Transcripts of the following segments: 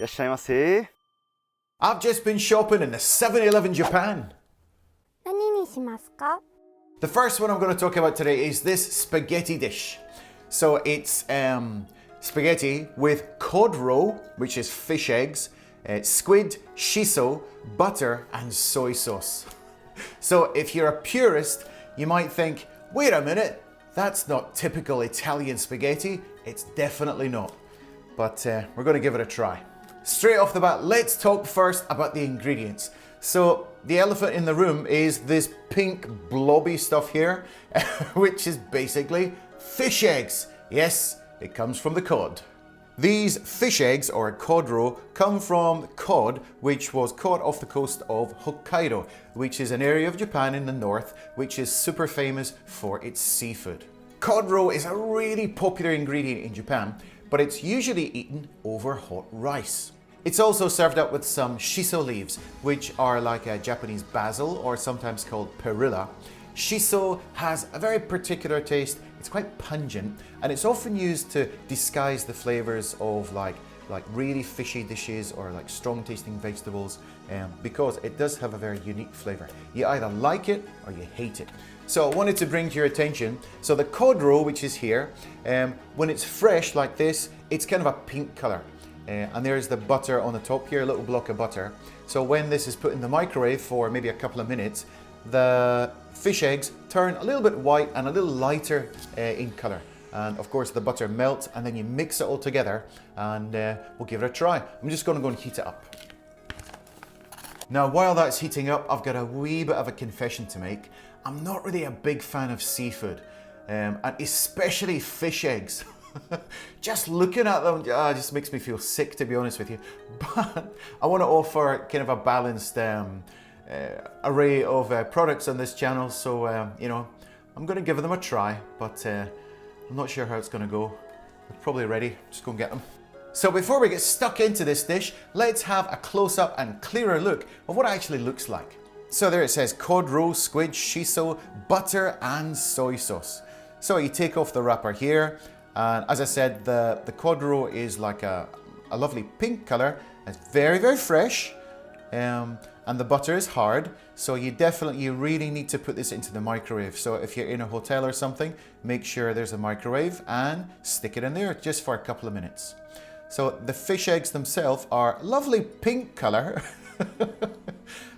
いらっしゃいませ。I've just been shopping in the 7-Eleven Japan. 何にしますか? The first one I'm going to talk about today is this spaghetti dish. So it's spaghetti with cod roll, which is fish eggs, squid, shiso, butter, and soy sauce. So if you're a purist, you might think, wait a minute, that's not typical Italian spaghetti. It's definitely not. But we're going to give it a try. Straight off the bat, let's talk first about the ingredients. So the elephant in the room is this pink blobby stuff here, which is basically fish eggs. Yes, it comes from the cod. These fish eggs, or cod roll, come from cod, which was caught off the coast of Hokkaido, which is an area of Japan in the north, which is super famous for its seafood. Cod roll is a really popular ingredient in Japan, but it's usually eaten over hot rice. It's also served up with some shiso leaves, which are like a Japanese basil, or sometimes called perilla. Shiso has a very particular taste. It's quite pungent, and it's often used to disguise the flavors of like really fishy dishes or like strong tasting vegetables, because it does have a very unique flavor. You either like it or you hate it. So I wanted to bring to your attention, so the cod roll, which is here, when it's fresh like this, it's kind of a pink color. And there's the butter on the top here, a little block of butter. So when this is put in the microwave for maybe a couple of minutes, the fish eggs turn a little bit white and a little lighter in color. And of course the butter melts, and then you mix it all together, and we'll give it a try. I'm just going to go and heat it up. Now while that's heating up, I've got a wee bit of a confession to make. I'm not really a big fan of seafood, and especially fish eggs. Just looking at them just makes me feel sick, to be honest with you. But I want to offer kind of a balanced array of products on this channel, so you know, I'm going to give them a try, but I'm not sure how it's going to go. They're probably ready. Just go and get them. So before we get stuck into this dish, let's have a close-up and clearer look of what it actually looks like. So there it says cod roll, squid, shiso, butter, and soy sauce. So you take off the wrapper here, and as I said, the cod roll is like a lovely pink color. It's very, very fresh, and the butter is hard. So you really need to put this into the microwave. So if you're in a hotel or something, make sure there's a microwave and stick it in there just for a couple of minutes. So the fish eggs themselves are lovely pink color.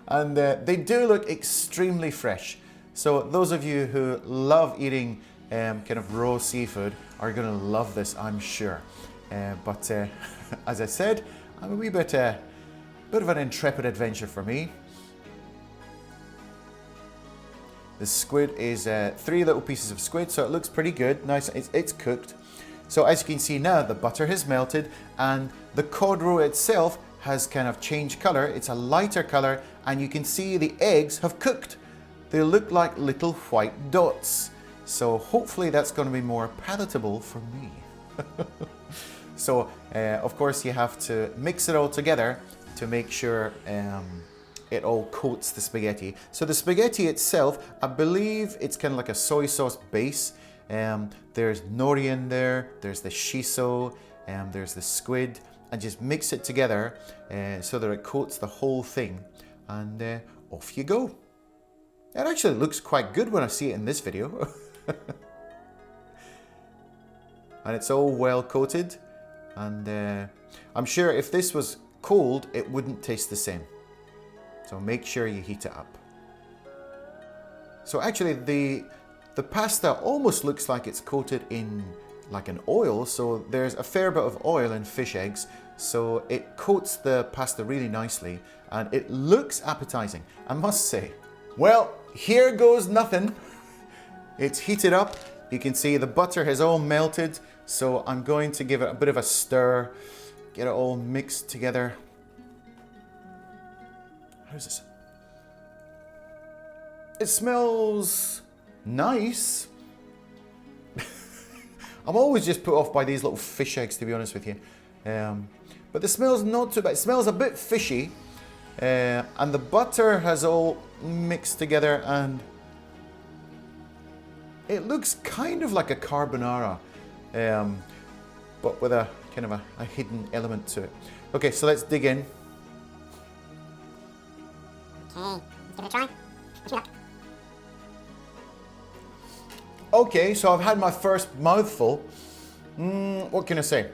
And they do look extremely fresh. So those of you who love eating kind of raw seafood are going to love this, I'm sure. But as I said, I'm a wee bit of an intrepid adventure for me. The squid is 3 little pieces of squid, so it looks pretty good. Nice, it's cooked. So as you can see now, the butter has melted, and the cod roll itself has kind of changed color. It's a lighter color, and you can see the eggs have cooked. They look like little white dots. So hopefully that's going to be more palatable for me. So of course you have to mix it all together to make sure it all coats the spaghetti. So the spaghetti itself, I believe it's kind of like a soy sauce base. There's nori in there, there's the shiso, there's the squid, and just mix it together so that it coats the whole thing, and off you go. It actually looks quite good when I see it in this video. And it's all well coated, and I'm sure if this was cold it wouldn't taste the same. So make sure you heat it up. So actually the pasta almost looks like it's coated in like an oil, so there's a fair bit of oil in fish eggs, so it coats the pasta really nicely, and it looks appetizing, I must say. Well, here goes nothing. It's heated up. You can see the butter has all melted, so I'm going to give it a bit of a stir, get it all mixed together. How's this? It smells nice. I'm always just put off by these little fish eggs, to be honest with you. But the smell's not too bad. It smells a bit fishy, and the butter has all mixed together, and it looks kind of like a carbonara, but with a kind of a hidden element to it. Okay, so let's dig in. Okay, give it a try. Wish me luck. Okay, so I've had my first mouthful. What can I say?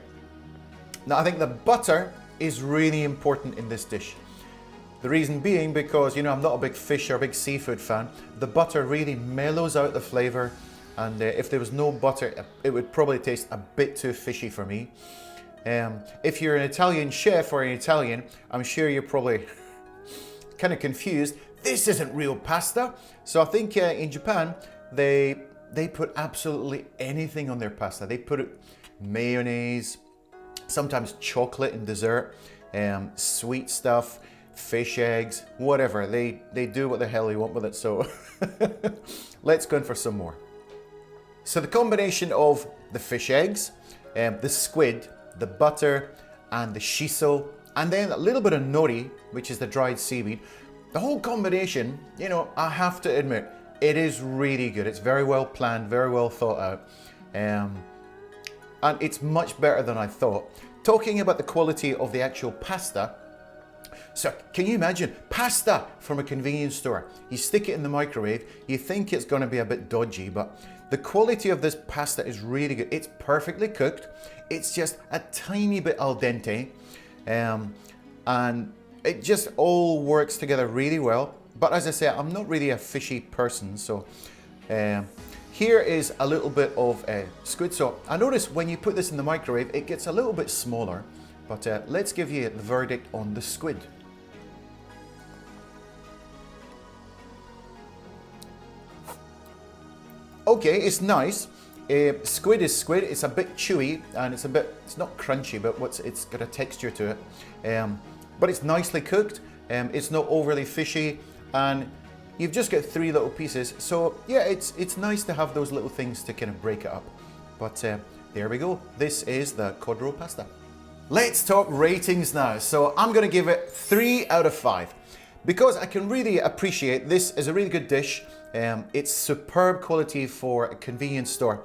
Now, I think the butter is really important in this dish. The reason being because, you know, I'm not a big fish or a big seafood fan. The butter really mellows out the flavour, and if there was no butter, it would probably taste a bit too fishy for me. If you're an Italian chef or an Italian, I'm sure you're probably kind of confused. This isn't real pasta. So I think in Japan, they put absolutely anything on their pasta. They put mayonnaise, sometimes chocolate in dessert, sweet stuff, fish eggs, whatever. They do what the hell they want with it. So let's go in for some more. So the combination of the fish eggs, the squid, the butter, and the shiso, and then a little bit of nori, which is the dried seaweed. The whole combination, you know, I have to admit, it is really good. It's very well planned, very well thought out. And it's much better than I thought. Talking about the quality of the actual pasta, so can you imagine pasta from a convenience store? You stick it in the microwave, you think it's going to be a bit dodgy, but the quality of this pasta is really good. It's perfectly cooked. It's just a tiny bit al dente, and it just all works together really well. But as I say, I'm not really a fishy person, so here is a little bit of squid. So I notice when you put this in the microwave, it gets a little bit smaller, but let's give you the verdict on the squid. Okay, it's nice. Squid is squid. It's a bit chewy and it's not crunchy, but it's got a texture to it. But it's nicely cooked. It's not overly fishy, and you've just got 3 little pieces. So yeah, it's nice to have those little things to kind of break it up. But there we go. This is the Cod Roll pasta. Let's talk ratings now. So I'm going to give it 3 out of 5 because I can really appreciate this is a really good dish. It's superb quality for a convenience store,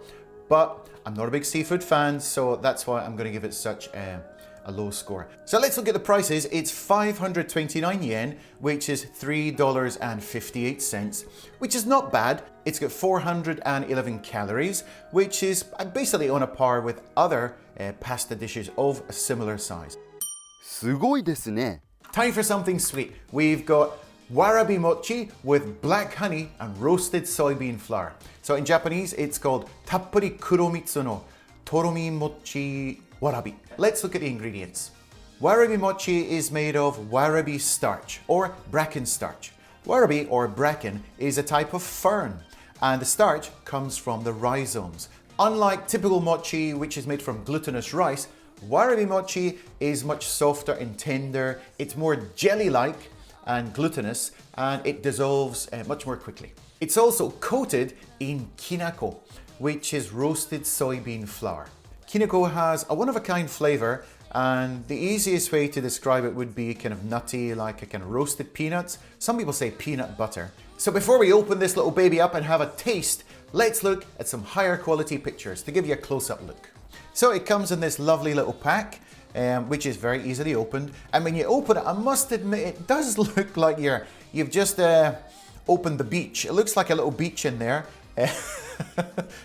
but I'm not a big seafood fan, so that's why I'm going to give it such a low score. So let's look at the prices. It's 529 yen, which is $3.58, which is not bad. It's got 411 calories, which is basically on a par with other pasta dishes of a similar size. すごいですね。 Time for something sweet. We've got Warabi Mochi with black honey and roasted soybean flour. So in Japanese, it's called Tappuri Kuromitsu no Toromi Mochi Warabi. Let's look at the ingredients. Warabi Mochi is made of warabi starch or bracken starch. Warabi or bracken is a type of fern, and the starch comes from the rhizomes. Unlike typical mochi, which is made from glutinous rice, Warabi Mochi is much softer and tender. It's more jelly-like and glutinous, and it dissolves much more quickly. It's also coated in kinako, which is roasted soybean flour. Kinako has a one-of-a-kind flavor, and the easiest way to describe it would be kind of nutty, like a kind of roasted peanuts. Some people say peanut butter. So before we open this little baby up and have a taste, let's look at some higher quality pictures to give you a close-up look. So it comes in this lovely little pack, which is very easily opened. And when you open it, I must admit, it does look like you've just opened the beach. It looks like a little beach in there.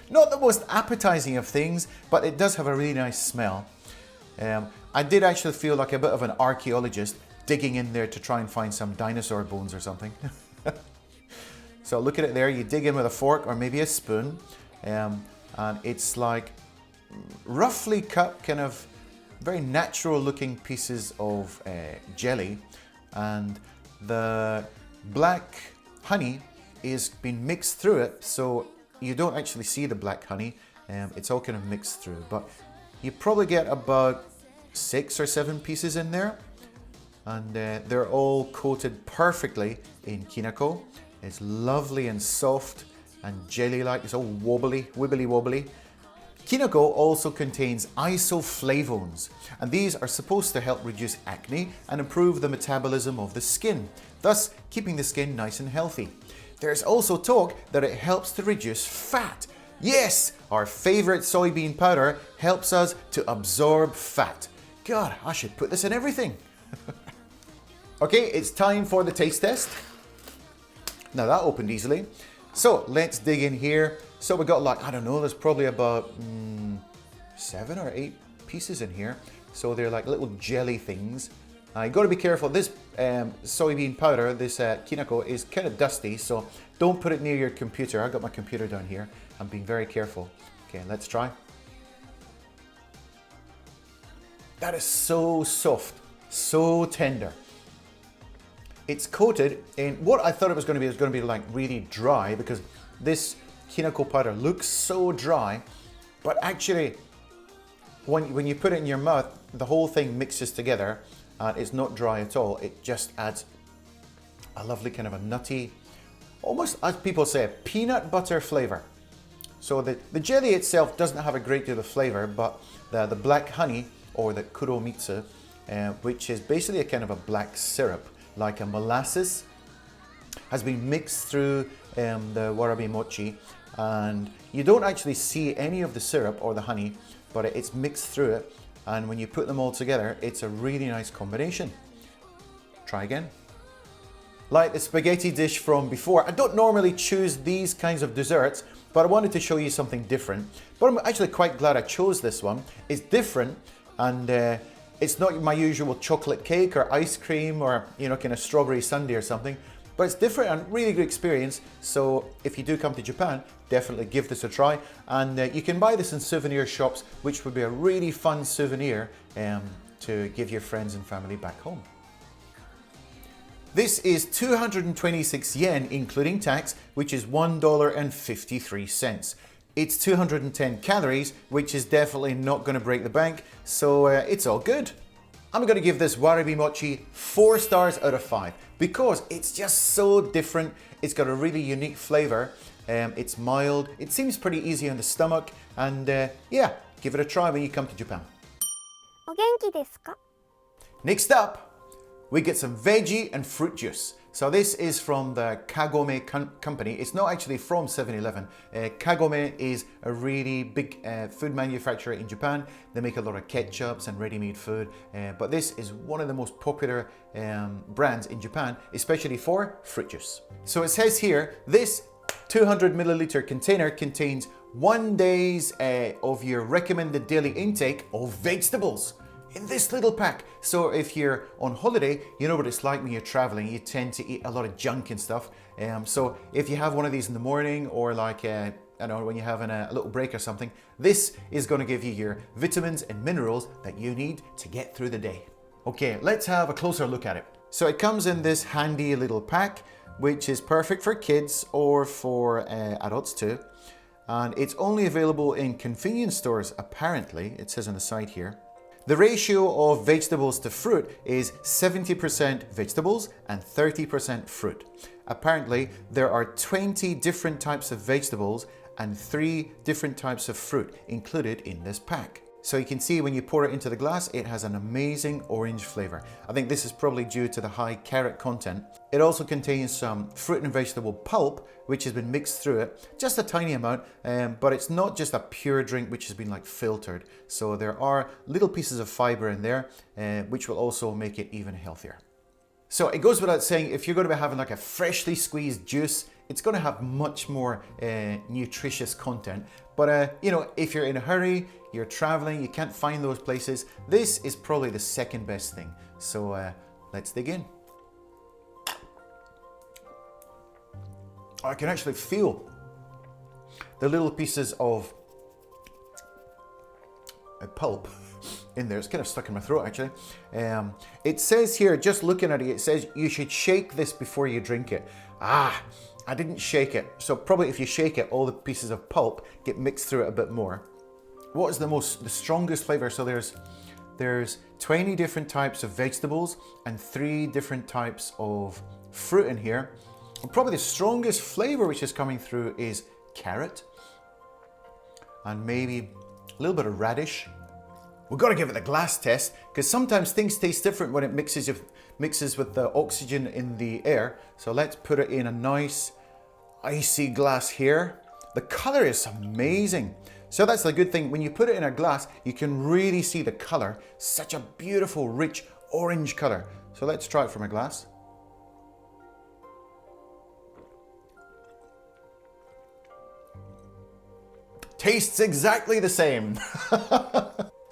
Not the most appetizing of things, but it does have a really nice smell. I did actually feel like a bit of an archaeologist digging in there to try and find some dinosaur bones or something. So look at it there, you dig in with a fork or maybe a spoon, and it's like roughly cut, kind of very natural looking pieces of jelly, and the black honey is been mixed through it, so you don't actually see the black honey. It's all kind of mixed through, but you probably get about 6 or 7 pieces in there, and they're all coated perfectly in kinako. It's lovely and soft and jelly-like. It's all wobbly, wibbly-wobbly. Kinako also contains isoflavones, and these are supposed to help reduce acne and improve the metabolism of the skin, thus keeping the skin nice and healthy. There's also talk that it helps to reduce fat, Yes, our favorite soybean powder helps us to absorb fat. God, I should put this in everything. Okay, it's time for the taste test. Now that opened easily. So let's dig in here. So we got like, I don't know, there's probably about 7 or 8 pieces in here. So they're like little jelly things. You got to be careful. This soybean powder, this kinako, is kind of dusty, so don't put it near your computer. I got my computer down here. I'm being very careful. Okay, let's try. That is so soft, so tender. It's coated in what I thought it was going to be like really dry, because this kinako powder looks so dry, but actually when you put it in your mouth, the whole thing mixes together and it's not dry at all. It just adds a lovely kind of a nutty, almost, as people say, peanut butter flavor. So the jelly itself doesn't have a great deal of flavor, but the black honey, or the kuromitsu, which is basically a kind of a black syrup, like a molasses, has been mixed through the warabi mochi, and you don't actually see any of the syrup or the honey, but it's mixed through it, and when you put them all together, it's a really nice combination. Try again. Like the spaghetti dish from before, I don't normally choose these kinds of desserts, but I wanted to show you something different. But I'm actually quite glad I chose this one. It's different, and it's not my usual chocolate cake or ice cream or, you know, kind of strawberry sundae or something, but it's different and really good experience. So if you do come to Japan, definitely give this a try. And you can buy this in souvenir shops, which would be a really fun souvenir to give your friends and family back home. This is 226 yen, including tax, which is $1.53. It's 210 calories, which is definitely not going to break the bank, so it's all good. I'm going to give this Warabi Mochi 4 stars out of 5 because it's just so different. It's got a really unique flavor. It's mild. It seems pretty easy on the stomach, and yeah, give it a try when you come to Japan. お元気ですか? Next up, we get some veggie and fruit juice. So this is from the KAGOME company. It's not actually from 7-Eleven. KAGOME is a really big food manufacturer in Japan. They make a lot of ketchups and ready-made food. But this is one of the most popular brands in Japan, especially for fruit juice. So it says here, this 200 milliliter container contains 1 day's of your recommended daily intake of vegetables in this little pack. So if you're on holiday, you know what it's like when you're traveling. You tend to eat a lot of junk and stuff. So if you have one of these in the morning, or like, I don't know, when you're having a little break or something, this is going to give you your vitamins and minerals that you need to get through the day. Okay, let's have a closer look at it. So it comes in this handy little pack, which is perfect for kids or for adults too. And it's only available in convenience stores, apparently. It says on the side here. The ratio of vegetables to fruit is 70% vegetables and 30% fruit. Apparently, there are 20 different types of vegetables and 3 different types of fruit included in this pack. So you can see when you pour it into the glass, it has an amazing orange flavor. I think this is probably due to the high carrot content. It also contains some fruit and vegetable pulp, which has been mixed through it, just a tiny amount, but it's not just a pure drink which has been like filtered. So there are little pieces of fiber in there, which will also make it even healthier. So it goes without saying, if you're going to be having like a freshly squeezed juice, it's going to have much more nutritious content. But you know, if you're in a hurry, you're traveling, you can't find those places, this is probably the second best thing. So let's dig in. I can actually feel the little pieces of pulp in there. It's kind of stuck in my throat actually. It says here, just looking at it, it says you should shake this before you drink it. I didn't shake it. So probably if you shake it, all the pieces of pulp get mixed through it a bit more. What is the strongest flavor? So there's 20 different types of vegetables and 3 different types of fruit in here. And probably the strongest flavor which is coming through is carrot and maybe a little bit of radish. We've got to give it the glass test, because sometimes things taste different when it mixes with the oxygen in the air. So let's put it in a nice icy glass here. The color is amazing. So that's the good thing. When you put it in a glass, you can really see the color. Such a beautiful, rich orange color. So let's try it from a glass. Tastes exactly the same.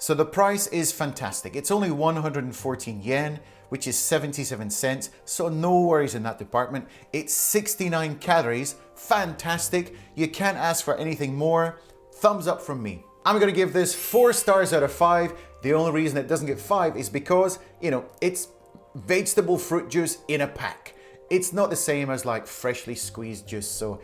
So the price is fantastic. It's only 114 yen, which is 77 cents. So no worries in that department. It's 69 calories. Fantastic. You can't ask for anything more. Thumbs up from me. I'm gonna give this 4 stars out of 5. The only reason it doesn't get 5 is because, you know, it's vegetable fruit juice in a pack. It's not the same as like freshly squeezed juice. So,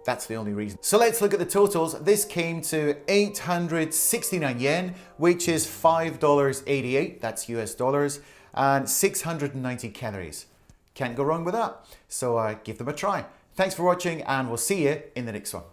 that's the only reason. So let's look at the totals. This came to 869 yen, which is $5.88, that's US dollars, and 690 calories. Can't go wrong with that. So give them a try. Thanks for watching, and we'll see you in the next one.